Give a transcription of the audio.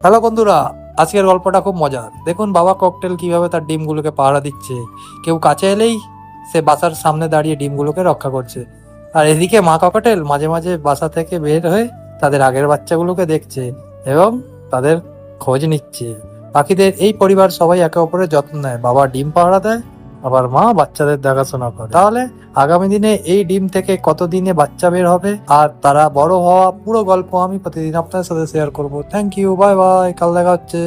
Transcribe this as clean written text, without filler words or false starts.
Hello বন্ধুরা, আজকের গল্পটা খুব মজার। দেখুন বাবা ককটেল কিভাবে তার ডিমগুলোকে পাহারা দিচ্ছে। কেউ কাছে এলেই সে বাসার সামনে দাঁড়িয়ে ডিমগুলোকে রক্ষা করছে। আর এদিকে মা ককটেল মাঝে মাঝে বাসা থেকে বের হয়ে তাদের আগের বাচ্চাগুলোকে দেখছে এবং তাদের খোঁজ নিচ্ছে। পাখিদের এই পরিবার সবাই একে অপরের যত্ন নেয়। বাবা ডিম পাহারা দেয়, আবার মা বাচ্চাদের দেখাশোনা করে। তাহলে আগামী দিনে এই ডিম থেকে কত দিনে বাচ্চা বের হবে আর তারা বড় হওয়া পুরো গল্প আমি প্রতিদিন আপনাদের সাথে শেয়ার করব। থ্যাংক ইউ, বাই বাই, কাল দেখা হচ্ছে।